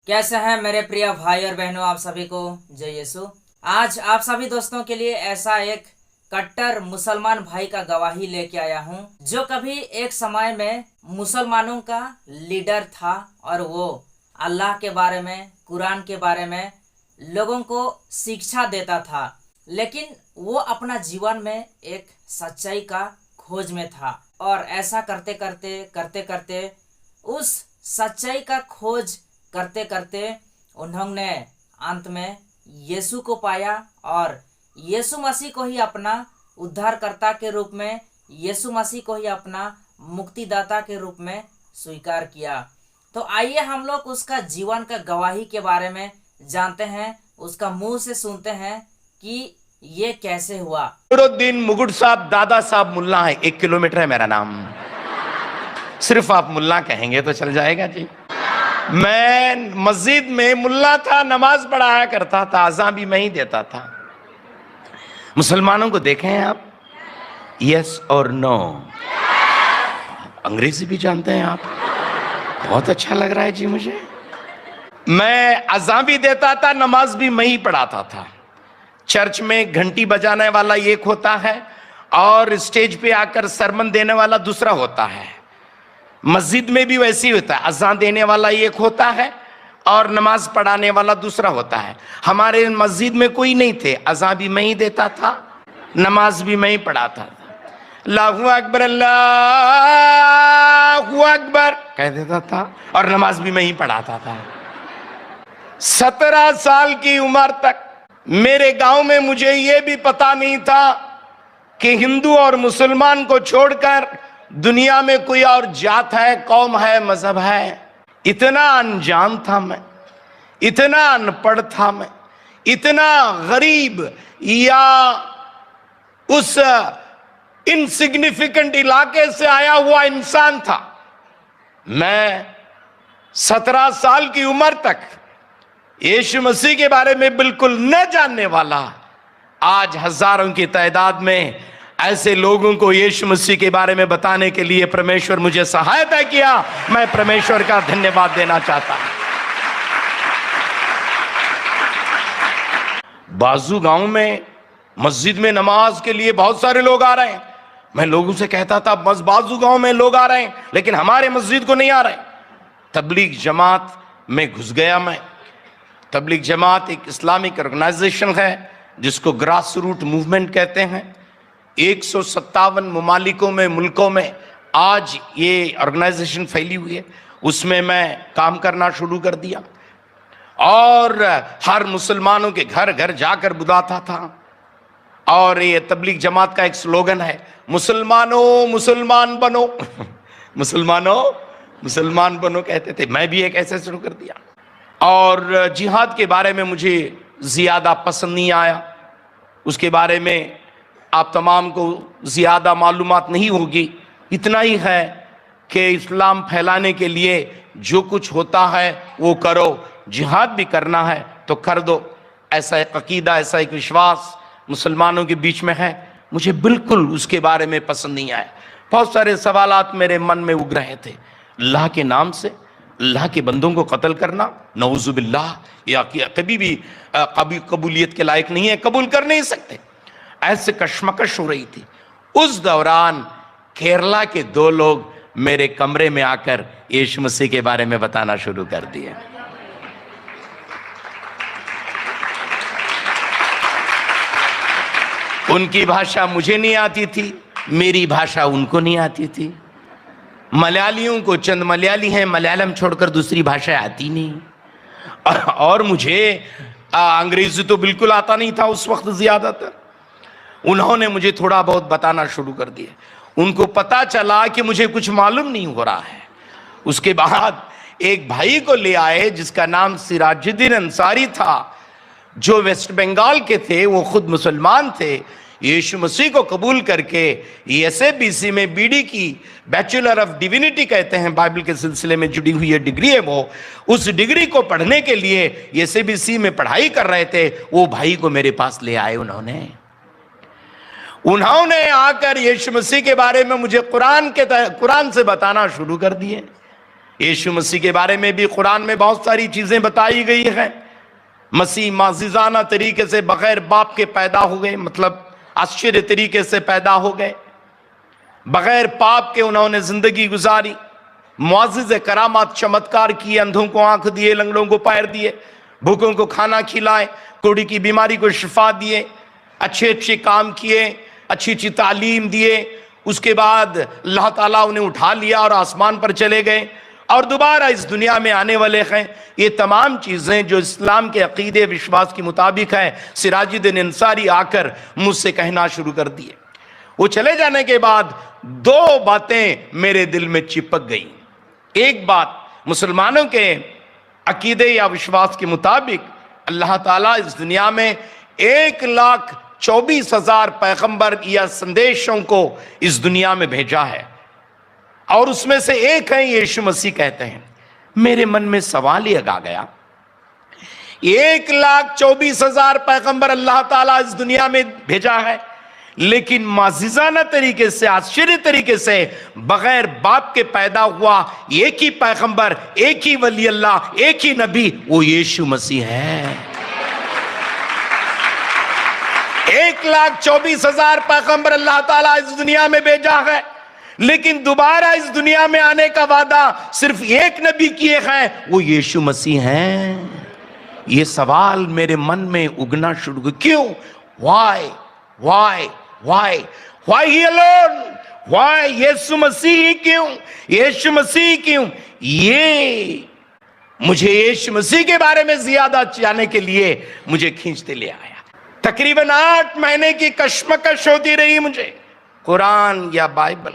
कैसे हैं मेरे प्रिय भाई और बहनों, आप सभी को जय यीशु। आज आप सभी दोस्तों के लिए ऐसा एक कट्टर मुसलमान भाई का गवाही लेके आया हूं, जो कभी एक समय में मुसलमानों का लीडर था और वो अल्लाह के बारे में, कुरान के बारे में लोगों को शिक्षा देता था। लेकिन वो अपना जीवन में एक सच्चाई का खोज में था और ऐसा करते करते उस सच्चाई का खोज करते करते उन्होंने अंत में यीशु को पाया और यीशु मसीह को ही अपना उद्धारकर्ता के रूप में, यीशु मसीह को ही अपना मुक्तिदाता के रूप में स्वीकार किया। तो आइए हम लोग उसका जीवन का गवाही के बारे में जानते हैं, उसका मुंह से सुनते हैं कि ये कैसे हुआ। नूरुद्दीन मुगुड साहब, दादा साहब मुल्ला है। 1 किलोमीटर है मेरा नाम। सिर्फ आप मुल्ला कहेंगे तो चल जाएगा जी। मैं मस्जिद में मुल्ला था, नमाज पढ़ाया करता था, अज़ान भी मैं ही देता था। मुसलमानों को देखें हैं आप? यस और नो? अंग्रेजी भी जानते हैं आप? बहुत अच्छा लग रहा है जी मुझे। मैं अज़ान भी देता था, नमाज भी मैं ही पढ़ाता था। चर्च में घंटी बजाने वाला एक होता है और स्टेज पे आकर सरमन देने वाला दूसरा होता है। मस्जिद में भी वैसे ही होता है, अज़ान देने वाला एक होता है और नमाज पढ़ाने वाला दूसरा होता है। हमारे मस्जिद में कोई नहीं थे, अज़ान भी मैं ही देता था, नमाज भी मैं ही पढ़ाता था। अल्लाहु अकबर, अल्लाहु अकबर कह देता था और नमाज भी मैं ही पढ़ाता था। 17 साल की उम्र तक मेरे गांव में मुझे यह भी पता नहीं था कि हिंदू और मुसलमान को छोड़कर दुनिया में कोई और जात है, कौम है, मजहब है। इतना अनजान था मैं, इतना अनपढ़ था मैं, इतना गरीब या उस इनसिग्निफिकेंट इलाके से आया हुआ इंसान था। मैं 17 साल की उम्र तक यीशु मसीह के बारे में बिल्कुल न जानने वाला, आज हजारों की तादाद में ऐसे लोगों को यीशु मसीह के बारे में बताने के लिए परमेश्वर मुझे सहायता किया। मैं परमेश्वर का धन्यवाद देना चाहता हूं। बाजू गांव में मस्जिद में नमाज के लिए बहुत सारे लोग आ रहे हैं। मैं लोगों से कहता था बस बाजू गांव में लोग आ रहे हैं, लेकिन हमारे मस्जिद को नहीं आ रहे। तबलीग जमात में घुस गया मैं। तबलीग जमात एक इस्लामिक ऑर्गेनाइजेशन है जिसको ग्रास रूट मूवमेंट कहते हैं। 157 ममालिकों में, मुल्कों में आज ये ऑर्गेनाइजेशन फैली हुई है। उसमें मैं काम करना शुरू कर दिया और हर मुसलमानों के घर घर जाकर बुलाता था। और ये तबलीग जमात का एक स्लोगन है, मुसलमानों मुसलमान बनो। मुसलमानों मुसलमान बनो कहते थे। मैं भी एक ऐसे शुरू कर दिया। और जिहाद के बारे में मुझे ज़्यादा पसंद नहीं आया। उसके बारे में आप तमाम को ज़्यादा मालूमात नहीं होगी। इतना ही है कि इस्लाम फैलाने के लिए जो कुछ होता है वो करो, जिहाद भी करना है तो कर दो। ऐसा एक अकीदा, ऐसा एक विश्वास मुसलमानों के बीच में है। मुझे बिल्कुल उसके बारे में पसंद नहीं आया। बहुत सारे सवालात मेरे मन में उग रहे थे। अल्लाह के नाम से अल्लाह के बंदों को कत्ल करना, नऊजुबिल्लाह, या कभी भी कबूलियत के लायक नहीं है, कबूल कर नहीं सकते। ऐसे कश्मकश हो रही थी। उस दौरान केरला के 2 लोग मेरे कमरे में आकर यीशु मसीह के बारे में बताना शुरू कर दिए। उनकी भाषा मुझे नहीं आती थी, मेरी भाषा उनको नहीं आती थी। मलयालियों को, चंद मलयाली हैं, मलयालम छोड़कर दूसरी भाषा आती नहीं। और मुझे अंग्रेजी तो बिल्कुल आता नहीं था उस वक्त। ज्यादातर उन्होंने मुझे थोड़ा बहुत बताना शुरू कर दिया। उनको पता चला कि मुझे कुछ मालूम नहीं हो रहा है। उसके बाद एक भाई को ले आए जिसका नाम सिराजुद्दीन अंसारी था, जो वेस्ट बंगाल के थे। वो खुद मुसलमान थे। यीशु मसीह को कबूल करके एसएबीसी में बीडी की, बैचलर ऑफ डिविनिटी कहते हैं, बाइबल के सिलसिले में जुड़ी हुई है डिग्री है वो। उस डिग्री को पढ़ने के लिए एसएबीसी में पढ़ाई कर रहे थे। वो भाई को मेरे पास ले आए। उन्होंने आकर यीशु मसीह के बारे में मुझे कुरान से बताना शुरू कर दिए यीशु मसीह के बारे में भी कुरान में बहुत सारी चीजें बताई गई हैं। मसीह माजिजाना तरीके से बगैर बाप के पैदा हो गए, मतलब आश्चर्य तरीके से पैदा हो गए, बगैर पाप के उन्होंने जिंदगी गुजारी, मुआजिज़े करामात चमत्कार किए, अंधों को आंख दिए, लंगड़ों को पैर दिए, भूखों को खाना खिलाए, कोढ़ी की बीमारी को शिफा दिए, अच्छे अच्छे काम किए, अच्छी अच्छी तालीम दिए। उसके बाद अल्लाह ताला उन्हें उठा लिया और आसमान पर चले गए और दोबारा इस दुनिया में आने वाले हैं। ये तमाम चीज़ें जो इस्लाम के अकीदे विश्वास के मुताबिक है, सिराजुद्दीन अंसारी आकर मुझसे कहना शुरू कर दिए। वो चले जाने के बाद दो बातें मेरे दिल में चिपक गई। एक बात, मुसलमानों के अकीदे या विश्वास के मुताबिक अल्लाह ताला इस दुनिया में 1,24,000 पैगंबर या संदेशों को इस दुनिया में भेजा है और उसमें से एक है यीशु मसीह। कहते हैं, मेरे मन में सवाल ये आ गया, 1,24,000 पैगंबर अल्लाह ताला इस दुनिया में भेजा है, लेकिन माजिजाना तरीके से, आश्चर्य तरीके से बगैर बाप के पैदा हुआ एक ही पैगंबर, एक ही वली अल्लाह, एक ही नबी, वो यीशु मसीह है। 1,24,000 पैगंबर अल्लाह ताला इस दुनिया में भेजा है, लेकिन दोबारा इस दुनिया में आने का वादा सिर्फ एक नबी किए हैं, वो यीशु मसीह हैं। ये सवाल मेरे मन में उगना शुरू हुआ, क्यों? Why why why why he alone? Why यीशु मसीह क्यों? यीशु मसीह क्यों? ये मुझे यीशु मसीह के बारे में ज्यादा जानने के लिए मुझे खींचते ले आया। तकरीबन 8 महीने की कश्मकश होती रही मुझे। कुरान या बाइबल,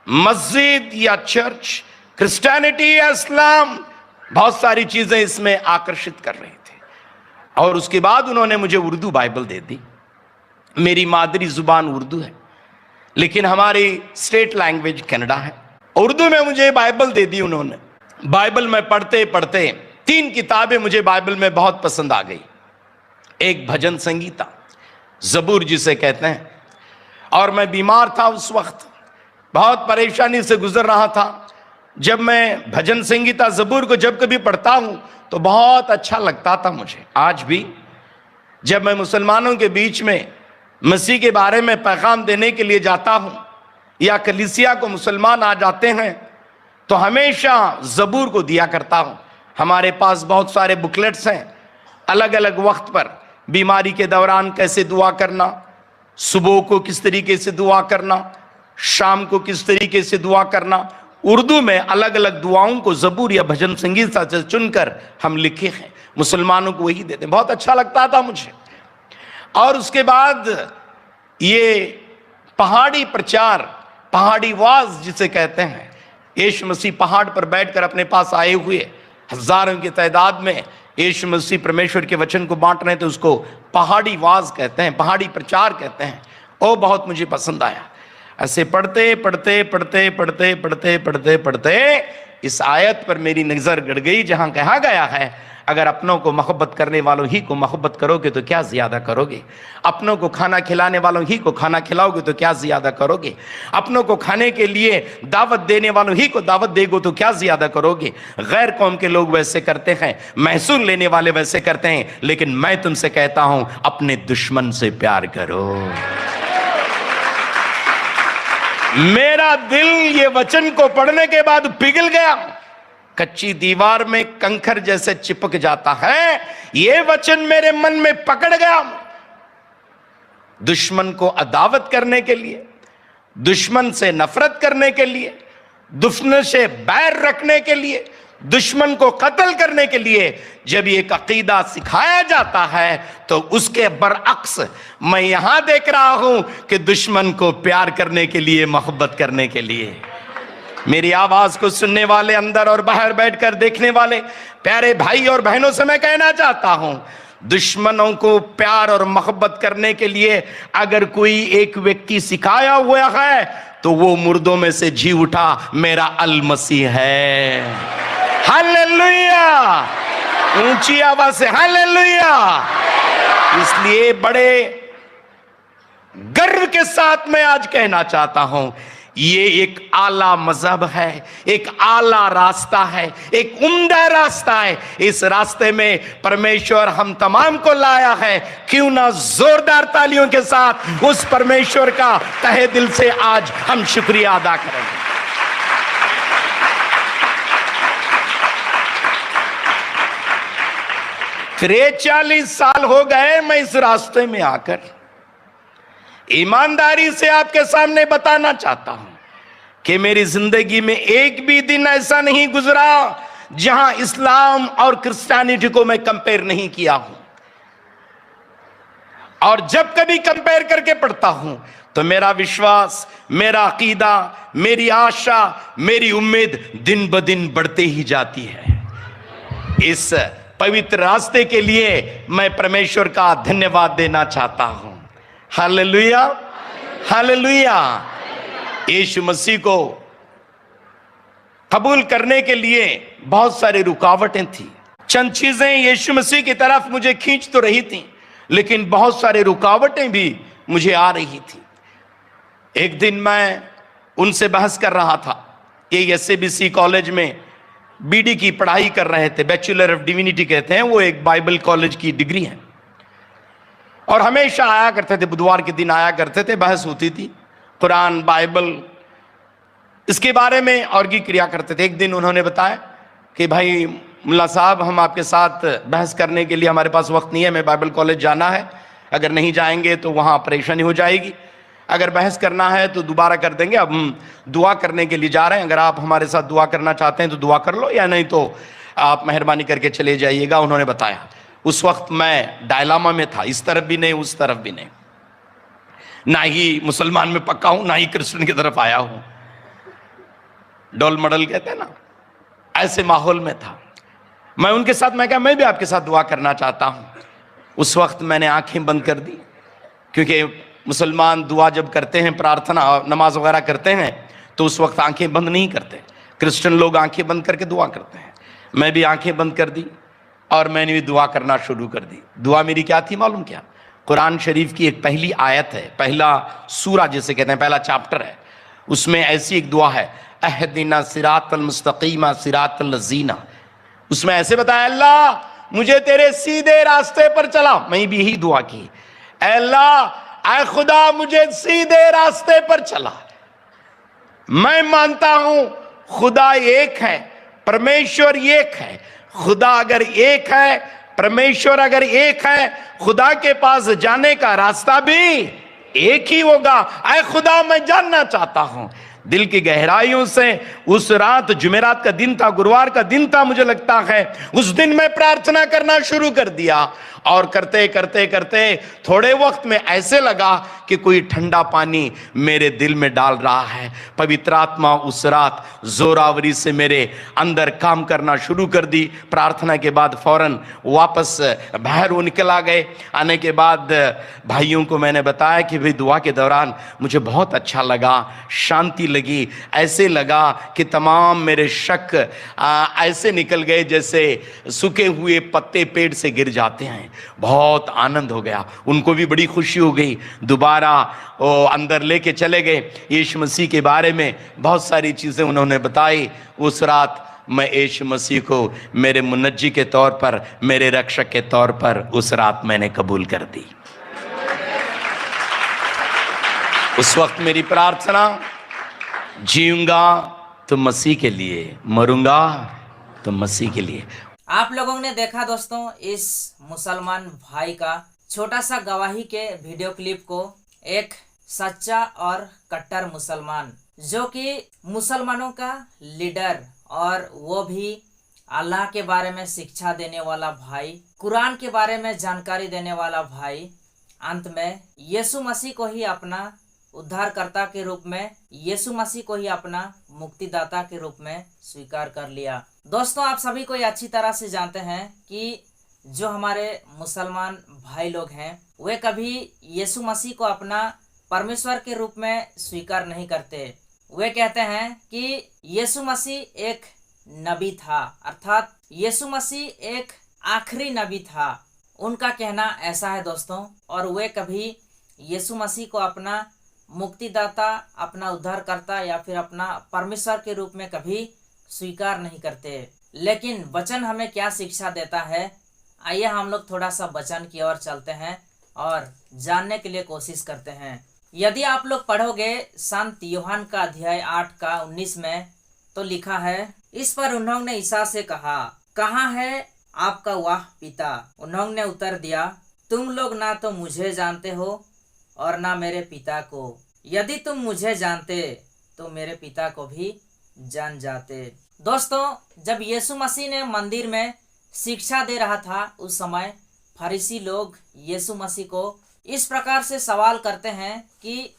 मस्जिद या चर्च, क्रिश्चियनिटी या इस्लाम, बहुत सारी चीजें इसमें आकर्षित कर रहे थे। और उसके बाद उन्होंने मुझे उर्दू बाइबल दे दी। मेरी मादरी जुबान उर्दू है, लेकिन हमारी स्टेट लैंग्वेज कन्नड़ा है। उर्दू में मुझे बाइबल दे दी उन्होंने। बाइबल में पढ़ते पढ़ते 3 किताबें मुझे बाइबल में बहुत पसंद आ गई। एक भजन संगीता, जबूर जिसे कहते हैं, और मैं बीमार था उस वक्त, बहुत परेशानी से गुजर रहा था। जब मैं भजन संगीता जबूर को जब कभी पढ़ता हूं तो बहुत अच्छा लगता था मुझे। आज भी जब मैं मुसलमानों के बीच में मसीह के बारे में पैगाम देने के लिए जाता हूं या कलीसिया को मुसलमान आ जाते हैं तो हमेशा जबूर को दिया करता हूं। हमारे पास बहुत सारे बुकलेट्स हैं, अलग अलग वक्त पर, बीमारी के दौरान कैसे दुआ करना, सुबह को किस तरीके से दुआ करना, शाम को किस तरीके से दुआ करना। उर्दू में अलग अलग दुआओं को जबूर या भजन संगीता से चुनकर हम लिखे हैं, मुसलमानों को वही देते हैं। बहुत अच्छा लगता था मुझे। और उसके बाद ये पहाड़ी प्रचार, पहाड़ी वाज जिसे कहते हैं, यीशु मसीह पहाड़ पर बैठकर अपने पास आए हुए हजारों की तादाद में यीशु मसीह परमेश्वर के वचन को बांट रहे थे, उसको पहाड़ी वाज कहते हैं, पहाड़ी प्रचार कहते हैं। वो बहुत मुझे पसंद आया। ऐसे पढ़ते पढ़ते पढ़ते पढ़ते पढ़ते पढ़ते पढ़ते इस आयत पर मेरी नजर गड़ गई, जहां कहा गया है, अगर अपनों को मोहब्बत करने वालों ही को मोहब्बत करोगे तो क्या ज्यादा करोगे, अपनों को खाना खिलाने वालों ही को खाना खिलाओगे तो क्या ज्यादा करोगे, अपनों को खाने के लिए दावत देने वालों ही को दावत देगो तो क्या ज्यादा करोगे। गैर कौम के लोग वैसे करते हैं, महसूल लेने वाले वैसे करते हैं, लेकिन मैं तुमसे कहता हूं, अपने दुश्मन से प्यार करो। मेरा दिल ये वचन को पढ़ने के बाद पिघल गया, कच्ची दीवार में कंकर जैसे चिपक जाता है। ये वचन मेरे मन में पकड़ गया। दुश्मन को अदावत करने के लिए, दुश्मन से नफरत करने के लिए, दुश्मन से बैर रखने के लिए, दुश्मन को कत्ल करने के लिए जब ये अकीदा सिखाया जाता है तो उसके बरअक्स मैं यहां देख रहा हूं कि दुश्मन को प्यार करने के लिए, मोहब्बत करने के लिए। मेरी आवाज को सुनने वाले, अंदर और बाहर बैठकर देखने वाले प्यारे भाई और बहनों से मैं कहना चाहता हूं, दुश्मनों को प्यार और मोहब्बत करने के लिए अगर कोई एक व्यक्ति सिखाया हुआ है तो वो मुर्दों में से जी उठा मेरा अल मसीह है। हालेलुया, ऊंची आवाज से हालेलुया। इसलिए बड़े गर्व के साथ मैं आज कहना चाहता हूं, ये एक आला मजहब है, एक आला रास्ता है, एक उम्दा रास्ता है। इस रास्ते में परमेश्वर हम तमाम को लाया है। क्यों ना जोरदार तालियों के साथ उस परमेश्वर का तहे दिल से आज हम शुक्रिया अदा करें। फिर 40 साल हो गए मैं इस रास्ते में आकर ईमानदारी से आपके सामने बताना चाहता हूं कि मेरी जिंदगी में एक भी दिन ऐसा नहीं गुजरा जहां इस्लाम और क्रिश्चियनिटी को मैं कंपेयर नहीं किया हूं। और जब कभी कंपेयर करके पढ़ता हूं तो मेरा विश्वास, मेरा अकीदा, मेरी आशा, मेरी उम्मीद दिन ब दिन बढ़ते ही जाती है। इस पवित्र रास्ते के लिए मैं परमेश्वर का धन्यवाद देना चाहता हूं। Hallelujah, hallelujah. यीशु मसीह को कबूल करने के लिए बहुत सारी रुकावटें थी। चंद चीजें यीशु मसीह की तरफ मुझे खींच तो रही थी, लेकिन बहुत सारी रुकावटें भी मुझे आ रही थी। एक दिन मैं उनसे बहस कर रहा था। ये एसएबीसी कॉलेज में बीडी की पढ़ाई कर रहे थे, बैचलर ऑफ डिविनिटी कहते हैं, वो एक बाइबल कॉलेज की डिग्री है। और हमेशा आया करते थे, बुधवार के दिन आया करते थे, बहस होती थी कुरान, बाइबल, इसके बारे में और की क्रिया करते थे। एक दिन उन्होंने बताया कि भाई मुल्ला साहब, हम आपके साथ बहस करने के लिए हमारे पास वक्त नहीं है, हमें बाइबल कॉलेज जाना है, अगर नहीं जाएंगे तो वहाँ परेशानी हो जाएगी, अगर बहस करना है तो दोबारा कर देंगे, अब हम दुआ करने के लिए जा रहे हैं, अगर आप हमारे साथ दुआ करना चाहते हैं तो दुआ कर लो, या नहीं तो आप मेहरबानी करके चले जाइएगा। उन्होंने बताया। उस वक्त मैं डायलामा में था, इस तरफ भी नहीं उस तरफ भी नहीं, ना ही मुसलमान में पक्का हूं ना ही क्रिश्चियन की तरफ आया हूं, डोल मडल कहते हैं ना, ऐसे माहौल में था मैं। उनके साथ मैं कहा मैं भी आपके साथ दुआ करना चाहता हूं। उस वक्त मैंने आंखें बंद कर दी, क्योंकि मुसलमान दुआ जब करते हैं, प्रार्थना नमाज वगैरह करते हैं, तो उस वक्त आंखें बंद नहीं करते। क्रिश्चियन लोग आंखें बंद करके दुआ करते हैं। मैं भी आंखें बंद कर दी और मैंने भी दुआ करना शुरू कर दी। दुआ मेरी क्या थी मालूम क्या? कुरान शरीफ की एक पहली आयत है, पहला सूरा जिसे कहते हैं, पहला चैप्टर है, उसमें ऐसी एक दुआ है, अहदिना सिरातल मुस्तकीमा सिरातल लजीना। उसमें ऐसे बताया, अल्लाह मुझे तेरे सीधे रास्ते पर चला। मैं भी यही दुआ की, अल्लाह ऐ खुदा मुझे सीधे रास्ते पर चला। मैं मानता हूं खुदा एक है, परमेश्वर एक है। खुदा अगर एक है, परमेश्वर अगर एक है, खुदा के पास जाने का रास्ता भी एक ही होगा। ऐ खुदा मैं जानना चाहता हूं दिल की गहराइयों से। उस रात जुमेरात का दिन था, गुरुवार का दिन था, मुझे लगता है उस दिन मैं प्रार्थना करना शुरू कर दिया। और करते करते करते थोड़े वक्त में ऐसे लगा कि कोई ठंडा पानी मेरे दिल में डाल रहा है। पवित्र आत्मा उस रात जोरावरी से मेरे अंदर काम करना शुरू कर दी। प्रार्थना के बाद फौरन वापस बाहर वो निकल आ गए। आने के बाद भाइयों को मैंने बताया कि भाई दुआ के दौरान मुझे बहुत अच्छा लगा, शांति लगी, ऐसे लगा कि तमाम मेरे शक ऐसे निकल गए जैसे सूखे हुए पत्ते पेड़ से गिर जाते हैं। बहुत आनंद हो गया, उनको भी बड़ी खुशी हो गई। दोबारा वो अंदर लेके चले गए, यीशु मसीह के बारे में बहुत सारी चीज़ें उन्होंने बताई। उस रात मैं यीशु मसीह को मेरे मुनज्जी के तौर पर, मेरे रक्षक के तौर पर उस रात मैंने कबूल कर दी। उस वक्त मेरी प्रार्थना, जीऊंगा तो मसीह के लिए, मरूंगा तो मसीह के लिए। आप लोगों ने देखा दोस्तों इस मुसलमान भाई का छोटा सा गवाही के वीडियो क्लिप को। एक सच्चा और कट्टर मुसलमान, जो कि मुसलमानों का लीडर, और वो भी अल्लाह के बारे में शिक्षा देने वाला भाई, कुरान के बारे में जानकारी देने वाला भाई, अंत में यीशु मसीह को ही अपना उद्धारकर्ता के रूप में, यीशु मसीह को ही अपना मुक्तिदाता के रूप में स्वीकार कर लिया। दोस्तों, आप सभी को ये अच्छी तरह से जानते हैं कि जो हमारे मुसलमान भाई लोग हैं वे कभी यीशु मसीह को अपना परमेश्वर के रूप में स्वीकार नहीं करते। वे कहते हैं कि यीशु मसीह एक नबी था, अर्थात यीशु मसीह एक आखिरी नबी था। उनका कहना ऐसा है दोस्तों, और वे कभी यीशु मसीह को अपना मुक्तिदाता, अपना उद्धारकर्ता या फिर अपना परमेश्वर के रूप में कभी स्वीकार नहीं करते। लेकिन वचन हमें क्या शिक्षा देता है, आइए हम लोग थोड़ा सा वचन की ओर चलते हैं और जानने के लिए कोशिश करते हैं। यदि आप लोग पढ़ोगे संत यूहन्ना का अध्याय 8 का 19 में, तो लिखा है, इस पर उन्होंने ईसा से कहा, कहाँ है आपका वह पिता? उन्होंने उत्तर दिया, तुम लोग ना तो मुझे जानते हो और ना मेरे पिता को। यदि तुम मुझे जानते तो मेरे पिता को भी जान जाते। दोस्तों, जब यीशु मसीह ने मंदिर में शिक्षा दे रहा था, उस समय फरीसी लोग यीशु मसीह को इस प्रकार से सवाल करते हैं कि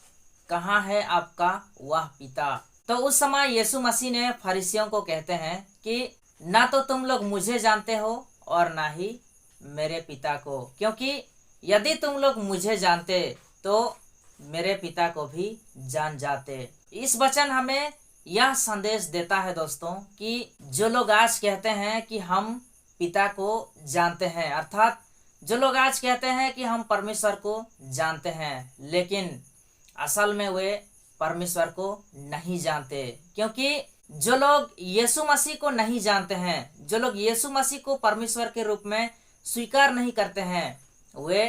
कहाँ है आपका वह पिता? तो उस समय यीशु मसीह ने फरीसियों को कहते हैं कि ना तो तुम लोग मुझे जानते हो और ना ही मेरे पिता को, क्योंकि यदि तुम लोग मुझे जानते तो मेरे पिता को भी जान जाते। इस वचन हमें यह संदेश देता है दोस्तों कि जो लोग आज कहते हैं कि हम पिता को जानते हैं, अर्थात जो लोग आज कहते हैं कि हम परमेश्वर को जानते हैं, लेकिन असल में वे परमेश्वर को नहीं जानते। क्योंकि जो लोग यीशु मसीह को नहीं जानते हैं, जो लोग यीशु मसीह को परमेश्वर के रूप में स्वीकार नहीं करते हैं, वे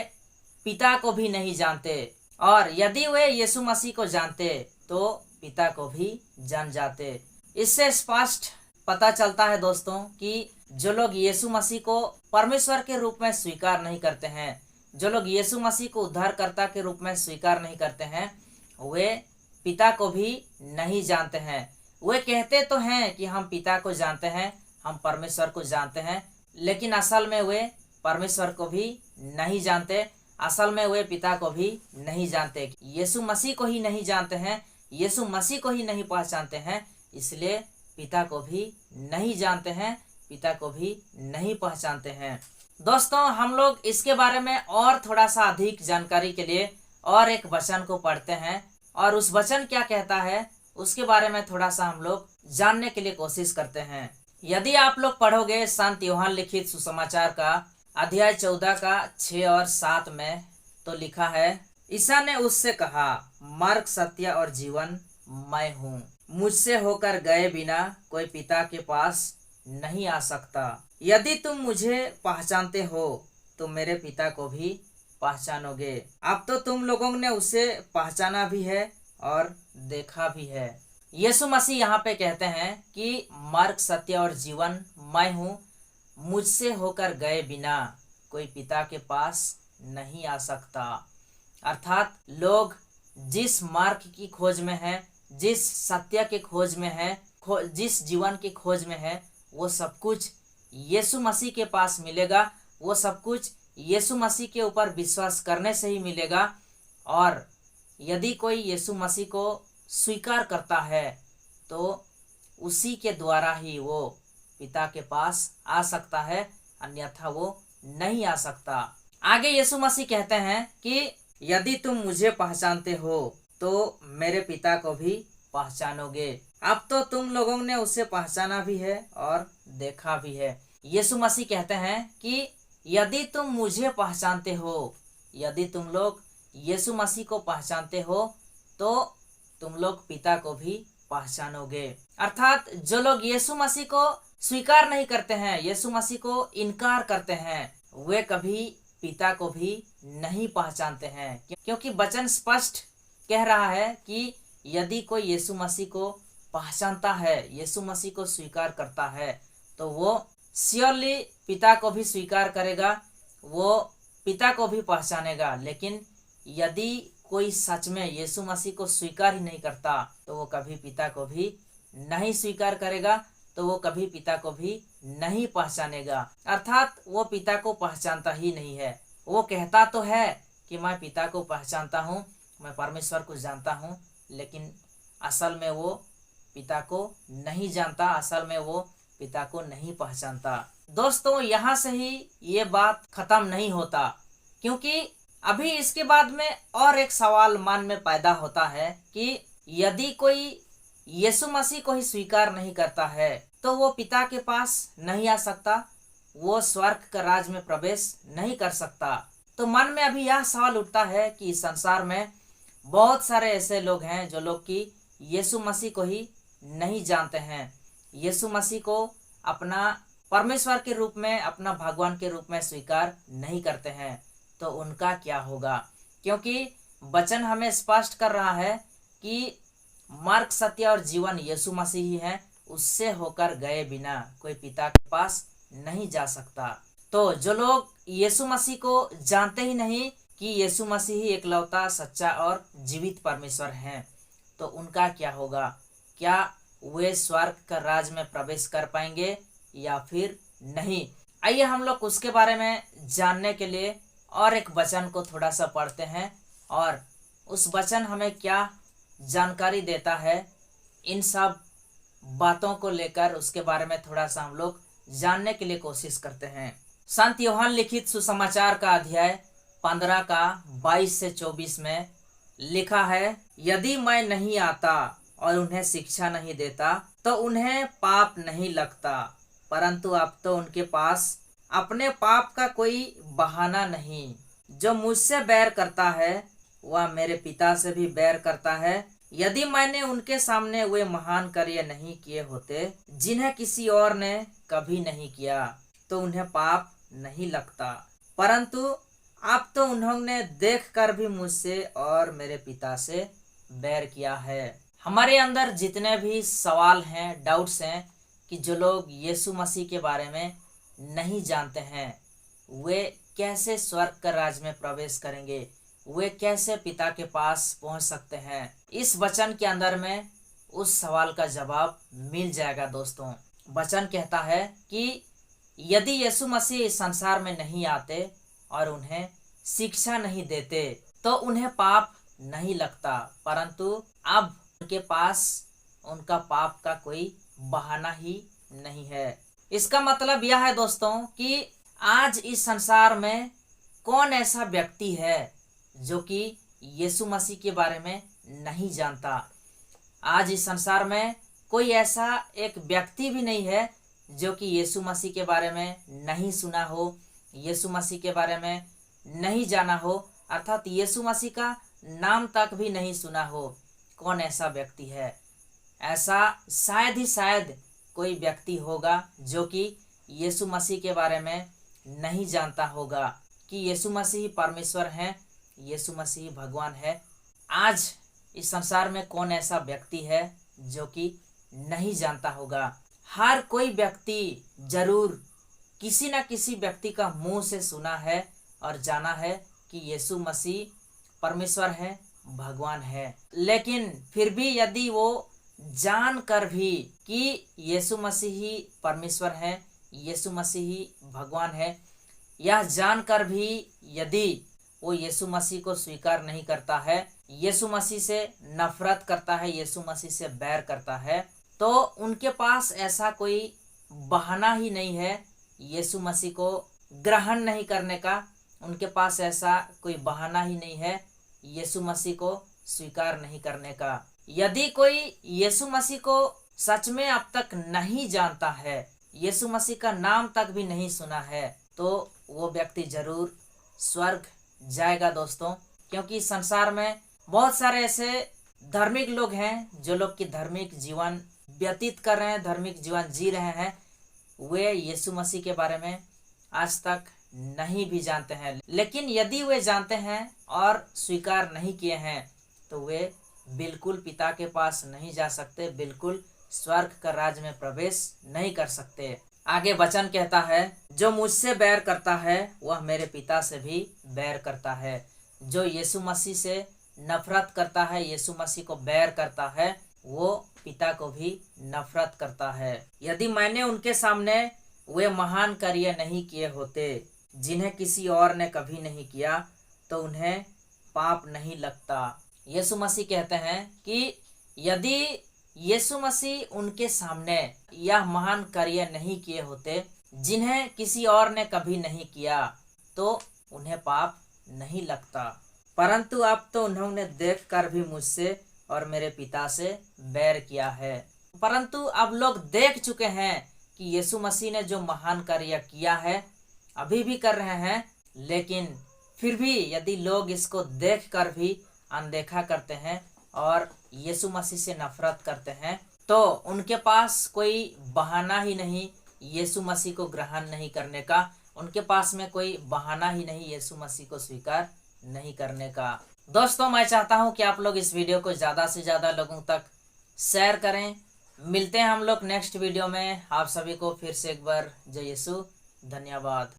पिता को भी नहीं जानते। और यदि वे यीशु मसीह को जानते तो पिता को भी जान जाते। इससे स्पष्ट पता चलता है दोस्तों कि जो लोग यीशु मसीह को परमेश्वर के रूप में स्वीकार नहीं करते हैं, जो लोग यीशु मसीह को उद्धारकर्ता के रूप में स्वीकार नहीं करते हैं, वे पिता को भी नहीं जानते हैं। वे कहते तो हैं कि हम पिता को जानते हैं, हम परमेश्वर को जानते हैं, लेकिन असल में वे परमेश्वर को भी नहीं जानते, असल में वे पिता को भी नहीं जानते। यीशु मसीह को ही नहीं जानते हैं, यीशु मसीह को ही नहीं पहचानते हैं, इसलिए पिता को भी नहीं जानते हैं, पिता को भी नहीं पहचानते हैं। दोस्तों, हम लोग इसके बारे में और थोड़ा सा अधिक जानकारी के लिए और एक वचन को पढ़ते हैं और उस वचन क्या कहता है उसके बारे में थोड़ा सा हम लोग जानने के लिए कोशिश करते हैं। यदि आप लोग पढ़ोगे संत यूहन्ना लिखित सुसमाचार का अध्याय 14 का 6 और 7 में, तो लिखा है, ईसा ने उससे कहा, मार्ग, सत्य और जीवन मैं हूँ, मुझसे होकर गए बिना कोई पिता के पास नहीं आ सकता। यदि तुम मुझे पहचानते हो तो मेरे पिता को भी पहचानोगे। अब तो तुम लोगों ने उसे पहचाना भी है और देखा भी है। यीशु मसीह यहाँ पे कहते हैं कि मार्ग, सत्य और जीवन मैं हूँ, मुझसे होकर गए बिना कोई पिता के पास नहीं आ सकता। अर्थात लोग जिस मार्ग की खोज में है, जिस सत्य के खोज में है, जिस जीवन की खोज में है, वो सब कुछ यीशु मसीह के पास मिलेगा। वो सब कुछ यीशु मसीह के ऊपर विश्वास करने से ही मिलेगा। और यदि कोई यीशु मसीह को स्वीकार करता है तो उसी के द्वारा ही वो पिता के पास आ सकता है, अन्यथा वो नहीं आ सकता। आगे यीशु मसीह कहते हैं कि यदि तुम मुझे पहचानते हो तो मेरे पिता को भी पहचानोगे। अब तो तुम लोगों ने उसे पहचाना भी है और देखा भी है। यीशु मसीह कहते हैं कि यदि तुम मुझे पहचानते हो, यदि तुम लोग यीशु मसीह को पहचानते हो तो तुम लोग पिता को भी पहचानोगे। अर्थात जो लोग यीशु मसीह को स्वीकार नहीं करते हैं, यीशु मसीह को इनकार करते हैं, वे कभी पिता को भी नहीं पहचानते हैं। क्योंकि वचन स्पष्ट कह रहा है कि यदि कोई यीशु मसीह को पहचानता है, यीशु मसीह को स्वीकार करता है, तो वो श्योरली पिता को भी स्वीकार करेगा, वो पिता को भी पहचानेगा। लेकिन यदि कोई सच में यीशु मसीह को स्वीकार ही नहीं करता तो वो कभी पिता को भी नहीं स्वीकार करेगा, तो वो कभी पिता को भी नहीं पहचानेगा। अर्थात वो पिता को पहचानता ही नहीं है। वो कहता तो है कि मैं पिता को पहचानता हूँ, मैं परमेश्वर को जानता हूँ, लेकिन असल में वो पिता को नहीं जानता, असल में वो पिता को नहीं पहचानता। दोस्तों, यहाँ से ही ये बात खत्म नहीं होता, क्योंकि अभी इसके बाद में और एक सवाल मन में पैदा होता है कि यदि कोई यीशु मसीह को ही स्वीकार नहीं करता है तो वो पिता के पास नहीं आ सकता, वो स्वर्ग का राज में प्रवेश नहीं कर सकता। तो मन में अभी यह सवाल उठता है कि इस संसार में बहुत सारे ऐसे लोग हैं जो लोग कि यीशु मसीह को ही नहीं जानते हैं, यीशु मसीह को अपना परमेश्वर के रूप में, अपना भगवान के रूप में स्वीकार नहीं करते हैं। तो उनका क्या होगा? क्योंकि वचन हमें स्पष्ट कर रहा है कि मार्ग, सत्य और जीवन यीशु मसीह ही है, उससे होकर गए बिना कोई पिता के पास नहीं जा सकता। तो जो लोग यीशु मसीह को जानते ही नहीं कि यीशु मसीह ही एकलौता सच्चा और जीवित परमेश्वर हैं, तो उनका क्या होगा? क्या वे स्वर्ग का राज में प्रवेश कर पाएंगे या फिर नहीं? आइए हम लोग उसके बारे में जानने के लिए और एक वचन को थोड़ा सा पढ़ते हैं और उस वचन हमें क्या जानकारी देता है, इन सब बातों को लेकर उसके बारे में थोड़ा सा हम लोग जानने के लिए कोशिश करते हैं। संत यूहन्ना लिखित सुसमाचार का अध्याय 15 का 22 से 24 में लिखा है, यदि मैं नहीं आता और उन्हें शिक्षा नहीं देता तो उन्हें पाप नहीं लगता, परंतु अब तो उनके पास अपने पाप का कोई बहाना नहीं। जो मुझसे बैर करता है वह मेरे पिता से भी बैर करता है। यदि मैंने उनके सामने वे महान कार्य नहीं किए होते जिन्हें किसी और ने कभी नहीं किया, तो उन्हें पाप नहीं लगता, परंतु अब तो उन्होंने देखकर भी मुझसे और मेरे पिता से बैर किया है। हमारे अंदर जितने भी सवाल हैं, डाउट्स हैं कि जो लोग यीशु मसीह के बारे में नहीं जानते हैं, वे कैसे स्वर्ग का राज में प्रवेश करेंगे, वे कैसे पिता के पास पहुंच सकते हैं, इस वचन के अंदर में उस सवाल का जवाब मिल जाएगा। दोस्तों, वचन कहता है कि यदि यीशु मसीह इस संसार में नहीं आते और उन्हें शिक्षा नहीं देते तो उन्हें पाप नहीं लगता, परंतु अब उनके पास उनका पाप का कोई बहाना ही नहीं है। इसका मतलब यह है दोस्तों कि आज इस संसार में कौन ऐसा व्यक्ति है जो कि यीशु मसीह के बारे में नहीं जानता? आज इस संसार में कोई ऐसा एक व्यक्ति भी नहीं है जो कि यीशु मसीह के बारे में नहीं सुना हो, यीशु मसीह के बारे में नहीं जाना हो, अर्थात यीशु मसीह का नाम तक भी नहीं सुना हो। कौन ऐसा व्यक्ति है? ऐसा शायद ही शायद कोई व्यक्ति होगा जो कि यीशु मसीह के बारे में नहीं जानता होगा कि यीशु मसीह परमेश्वर हैं, यीशु मसीह भगवान है। आज इस संसार में कौन ऐसा व्यक्ति है जो कि नहीं जानता होगा? हर कोई व्यक्ति जरूर किसी न किसी व्यक्ति का मुंह से सुना है और जाना है कि यीशु मसीह परमेश्वर है, भगवान है। लेकिन फिर भी यदि वो जान कर भी कि यीशु मसीह ही परमेश्वर है, यीशु मसीह ही भगवान है, यह जानकर भी यदि वो यीशु मसीह को स्वीकार नहीं करता है, यीशु मसीह से नफरत करता है, यीशु मसीह से बैर करता है, तो उनके पास ऐसा कोई बहाना ही नहीं है यीशु मसीह को ग्रहण नहीं करने का। उनके पास ऐसा कोई बहाना ही नहीं है यीशु मसीह को स्वीकार नहीं करने का। यदि कोई यीशु मसीह को सच में अब तक नहीं जानता है, यीशु मसीह का नाम तक भी नहीं सुना है, तो वो व्यक्ति जरूर स्वर्ग जाएगा दोस्तों। क्योंकि संसार में बहुत सारे ऐसे धार्मिक लोग हैं जो लोग की धार्मिक जीवन व्यतीत कर रहे हैं, धार्मिक जीवन जी रहे हैं, वे यीशु मसीह के बारे में आज तक नहीं भी जानते हैं। लेकिन यदि वे जानते हैं और स्वीकार नहीं किए हैं तो वे बिल्कुल पिता के पास नहीं जा सकते, बिल्कुल स्वर्ग का राज में प्रवेश नहीं कर सकते। आगे वचन कहता है, जो मुझसे बैर करता है वह मेरे पिता से भी बैर करता है। जो यीशु मसीह से नफरत करता है, यीशु मसीह को बैर करता है, वो पिता को भी नफरत करता है। यदि मैंने उनके सामने वे महान कार्य नहीं किए होते जिन्हें किसी और ने कभी नहीं किया, तो उन्हें पाप नहीं लगता। यीशु मसीह कहते हैं कि यदि यीशु मसीह उनके सामने यह महान कार्य नहीं किए होते जिन्हें किसी और ने कभी नहीं किया, तो उन्हें पाप नहीं लगता, परंतु अब तो उन्होंने देखकर भी मुझसे और मेरे पिता से बैर किया है। परंतु अब लोग देख चुके हैं कि यीशु मसीह ने जो महान कार्य किया है, अभी भी कर रहे हैं, लेकिन फिर भी यदि लोग इसको देखकर भी अनदेखा करते हैं और यीशु मसीह से नफरत करते हैं, तो उनके पास कोई बहाना ही नहीं यीशु मसीह को ग्रहण नहीं करने का। उनके पास में कोई बहाना ही नहीं यीशु मसीह को स्वीकार नहीं करने का। दोस्तों, मैं चाहता हूं कि आप लोग इस वीडियो को ज़्यादा से ज़्यादा लोगों तक शेयर करें। मिलते हैं हम लोग नेक्स्ट वीडियो में। आप सभी को फिर से एक बार जय यीशु, धन्यवाद।